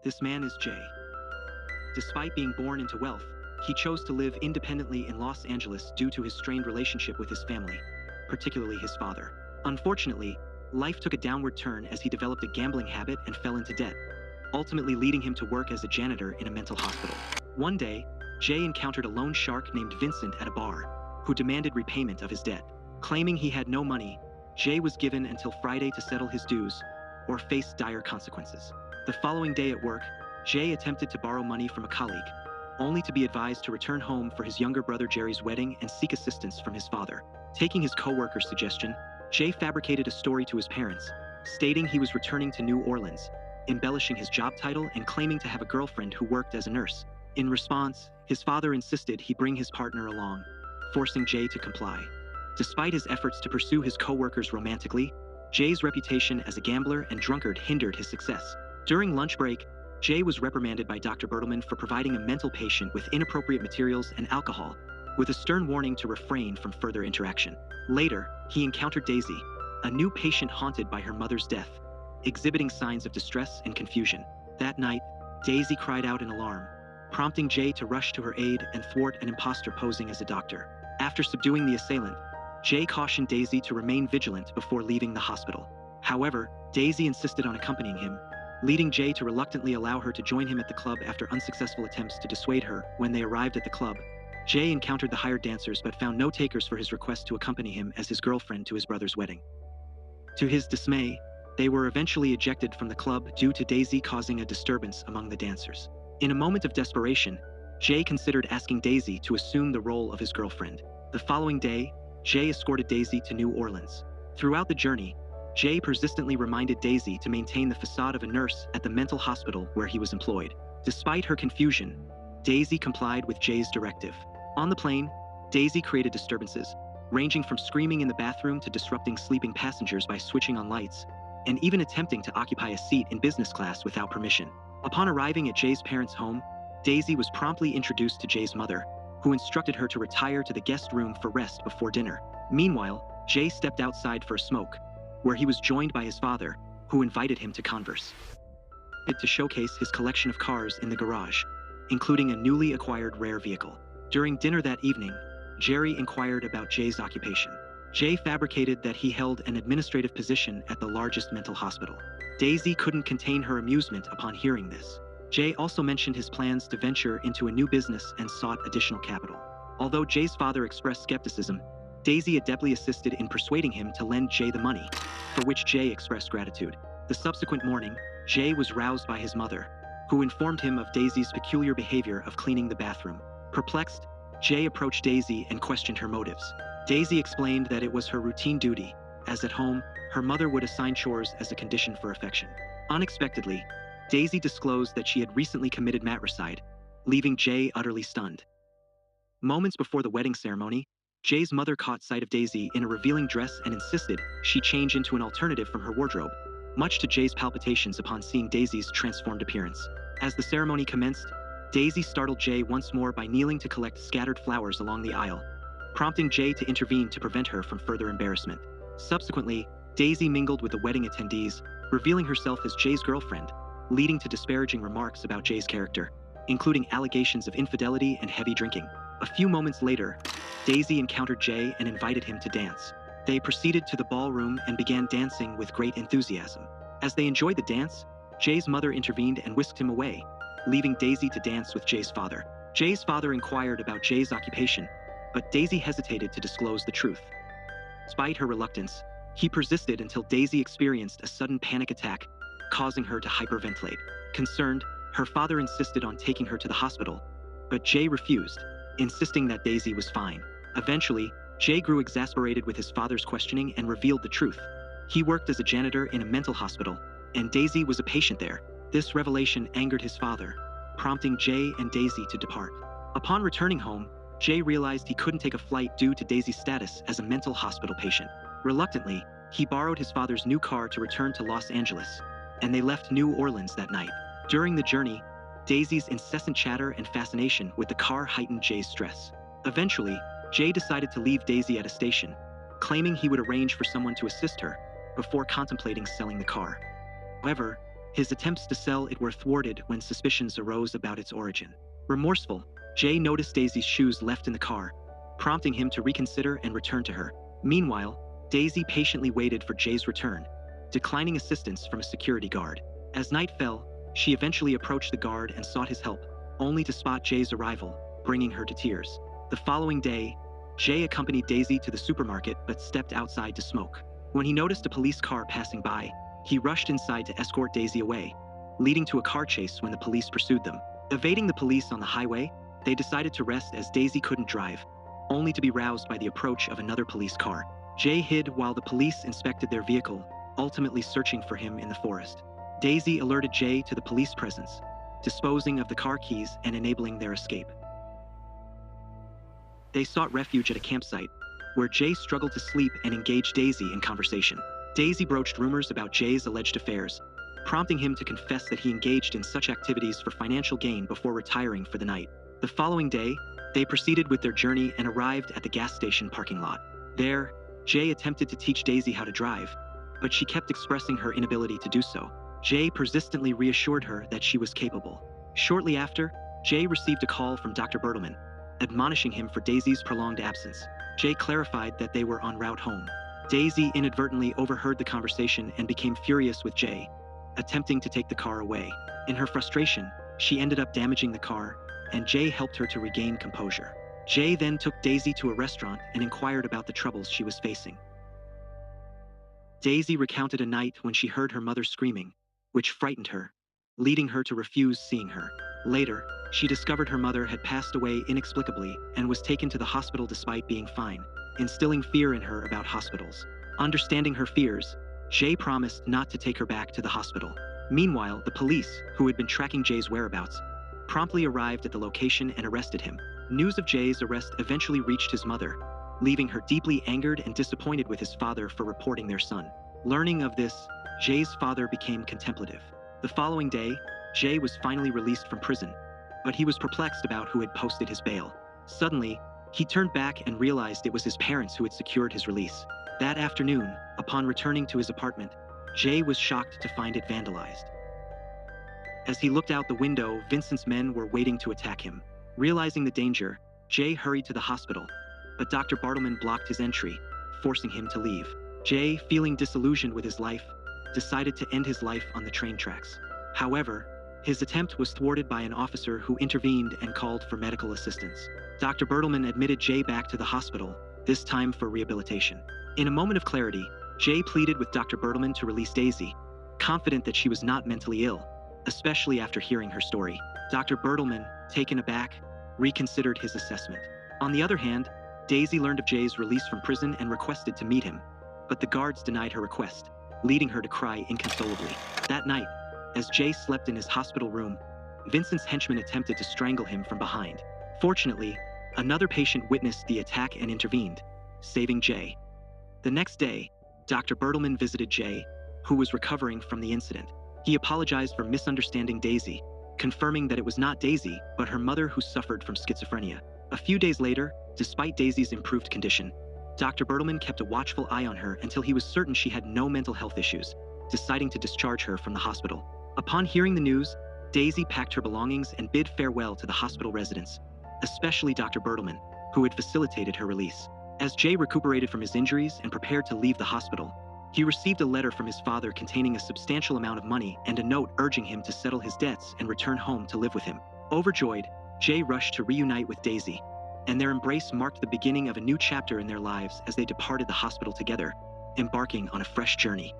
This man is Jay. Despite being born into wealth, he chose to live independently in Los Angeles due to his strained relationship with his family, particularly his father. Unfortunately, life took a downward turn as he developed a gambling habit and fell into debt, ultimately leading him to work as a janitor in a mental hospital. One day, Jay encountered a loan shark named Vincent at a bar, who demanded repayment of his debt. Claiming he had no money, Jay was given until Friday to settle his dues, or face dire consequences. The following day at work, Jay attempted to borrow money from a colleague, only to be advised to return home for his younger brother Jerry's wedding and seek assistance from his father. Taking his co-worker's suggestion, Jay fabricated a story to his parents, stating he was returning to New Orleans, embellishing his job title and claiming to have a girlfriend who worked as a nurse. In response, his father insisted he bring his partner along, forcing Jay to comply. Despite his efforts to pursue his co-workers romantically, Jay's reputation as a gambler and drunkard hindered his success. During lunch break, Jay was reprimanded by Dr. Bertelman for providing a mental patient with inappropriate materials and alcohol, with a stern warning to refrain from further interaction. Later, he encountered Daisy, a new patient haunted by her mother's death, exhibiting signs of distress and confusion. That night, Daisy cried out in alarm, prompting Jay to rush to her aid and thwart an imposter posing as a doctor. After subduing the assailant, Jay cautioned Daisy to remain vigilant before leaving the hospital. However, Daisy insisted on accompanying him, leading Jay to reluctantly allow her to join him at the club after unsuccessful attempts to dissuade her. When they arrived at the club, Jay encountered the hired dancers but found no takers for his request to accompany him as his girlfriend to his brother's wedding. To his dismay, they were eventually ejected from the club due to Daisy causing a disturbance among the dancers. In a moment of desperation, Jay considered asking Daisy to assume the role of his girlfriend. The following day, Jay escorted Daisy to New Orleans. Throughout the journey, Jay persistently reminded Daisy to maintain the facade of a nurse at the mental hospital where he was employed. Despite her confusion, Daisy complied with Jay's directive. On the plane, Daisy created disturbances, ranging from screaming in the bathroom to disrupting sleeping passengers by switching on lights, and even attempting to occupy a seat in business class without permission. Upon arriving at Jay's parents' home, Daisy was promptly introduced to Jay's mother, who instructed her to retire to the guest room for rest before dinner. Meanwhile, Jay stepped outside for a smoke, where he was joined by his father, who invited him to converse. To showcase his collection of cars in the garage, including a newly acquired rare vehicle. During dinner that evening, Jerry inquired about Jay's occupation. Jay fabricated that he held an administrative position at the largest mental hospital. Daisy couldn't contain her amusement upon hearing this. Jay also mentioned his plans to venture into a new business and sought additional capital. Although Jay's father expressed skepticism, Daisy adeptly assisted in persuading him to lend Jay the money, for which Jay expressed gratitude. The subsequent morning, Jay was roused by his mother, who informed him of Daisy's peculiar behavior of cleaning the bathroom. Perplexed, Jay approached Daisy and questioned her motives. Daisy explained that it was her routine duty, as at home, her mother would assign chores as a condition for affection. Unexpectedly, Daisy disclosed that she had recently committed matricide, leaving Jay utterly stunned. Moments before the wedding ceremony, Jay's mother caught sight of Daisy in a revealing dress and insisted she change into an alternative from her wardrobe, much to Jay's palpitations upon seeing Daisy's transformed appearance. As the ceremony commenced, Daisy startled Jay once more by kneeling to collect scattered flowers along the aisle, prompting Jay to intervene to prevent her from further embarrassment. Subsequently, Daisy mingled with the wedding attendees, revealing herself as Jay's girlfriend, leading to disparaging remarks about Jay's character, including allegations of infidelity and heavy drinking. A few moments later, Daisy encountered Jay and invited him to dance. They proceeded to the ballroom and began dancing with great enthusiasm. As they enjoyed the dance, Jay's mother intervened and whisked him away, leaving Daisy to dance with Jay's father. Jay's father inquired about Jay's occupation, but Daisy hesitated to disclose the truth. Despite her reluctance, he persisted until Daisy experienced a sudden panic attack, causing her to hyperventilate. Concerned, her father insisted on taking her to the hospital, but Jay refused, insisting that Daisy was fine. Eventually, Jay grew exasperated with his father's questioning and revealed the truth. He worked as a janitor in a mental hospital, and Daisy was a patient there. This revelation angered his father, prompting Jay and Daisy to depart. Upon returning home, Jay realized he couldn't take a flight due to Daisy's status as a mental hospital patient. Reluctantly, he borrowed his father's new car to return to Los Angeles, and they left New Orleans that night. During the journey, Daisy's incessant chatter and fascination with the car heightened Jay's stress. Eventually, Jay decided to leave Daisy at a station, claiming he would arrange for someone to assist her, before contemplating selling the car. However, His attempts to sell it were thwarted when suspicions arose about its origin. Remorseful, Jay noticed Daisy's shoes left in the car, prompting him to reconsider and return to her. Meanwhile, Daisy patiently waited for Jay's return, declining assistance from a security guard. As night fell, she eventually approached the guard and sought his help, only to spot Jay's arrival, bringing her to tears. The following day, Jay accompanied Daisy to the supermarket but stepped outside to smoke. When he noticed a police car passing by, he rushed inside to escort Daisy away, leading to a car chase when the police pursued them. Evading the police on the highway, they decided to rest as Daisy couldn't drive, only to be roused by the approach of another police car. Jay hid while the police inspected their vehicle, ultimately searching for him in the forest. Daisy alerted Jay to the police presence, disposing of the car keys and enabling their escape. They sought refuge at a campsite, where Jay struggled to sleep and engaged Daisy in conversation. Daisy broached rumors about Jay's alleged affairs, prompting him to confess that he engaged in such activities for financial gain before retiring for the night. The following day, they proceeded with their journey and arrived at the gas station parking lot. There, Jay attempted to teach Daisy how to drive, but she kept expressing her inability to do so. Jay persistently reassured her that she was capable. Shortly after, Jay received a call from Dr. Bertelman, admonishing him for Daisy's prolonged absence. Jay clarified that they were en route home. Daisy inadvertently overheard the conversation and became furious with Jay, attempting to take the car away. In her frustration, she ended up damaging the car, and Jay helped her to regain composure. Jay then took Daisy to a restaurant and inquired about the troubles she was facing. Daisy recounted a night when she heard her mother screaming, which frightened her, leading her to refuse seeing her. Later, she discovered her mother had passed away inexplicably and was taken to the hospital despite being fine, instilling fear in her about hospitals. Understanding her fears, Jay promised not to take her back to the hospital. Meanwhile, the police, who had been tracking Jay's whereabouts, promptly arrived at the location and arrested him. News of Jay's arrest eventually reached his mother, leaving her deeply angered and disappointed with his father for reporting their son. Learning of this, Jay's father became contemplative. The following day, Jay was finally released from prison, but he was perplexed about who had posted his bail. Suddenly, he turned back and realized it was his parents who had secured his release. That afternoon, upon returning to his apartment, Jay was shocked to find it vandalized. As he looked out the window, Vincent's men were waiting to attack him. Realizing the danger, Jay hurried to the hospital, but Dr. Bartleman blocked his entry, forcing him to leave. Jay, feeling disillusioned with his life, decided to end his life on the train tracks. However, his attempt was thwarted by an officer who intervened and called for medical assistance. Dr. Bertelman admitted Jay back to the hospital, this time for rehabilitation. In a moment of clarity, Jay pleaded with Dr. Bertelman to release Daisy, confident that she was not mentally ill, especially after hearing her story. Dr. Bertelman, taken aback, reconsidered his assessment. On the other hand, Daisy learned of Jay's release from prison and requested to meet him, but the guards denied her request, leading her to cry inconsolably. That night, as Jay slept in his hospital room, Vincent's henchmen attempted to strangle him from behind. Fortunately, another patient witnessed the attack and intervened, saving Jay. The next day, Dr. Bertelman visited Jay, who was recovering from the incident. He apologized for misunderstanding Daisy, confirming that it was not Daisy, but her mother who suffered from schizophrenia. A few days later, despite Daisy's improved condition, Dr. Bertelman kept a watchful eye on her until he was certain she had no mental health issues, deciding to discharge her from the hospital. Upon hearing the news, Daisy packed her belongings and bid farewell to the hospital residents, especially Dr. Bertelman, who had facilitated her release. As Jay recuperated from his injuries and prepared to leave the hospital, he received a letter from his father containing a substantial amount of money and a note urging him to settle his debts and return home to live with him. Overjoyed, Jay rushed to reunite with Daisy, and their embrace marked the beginning of a new chapter in their lives as they departed the hospital together, embarking on a fresh journey.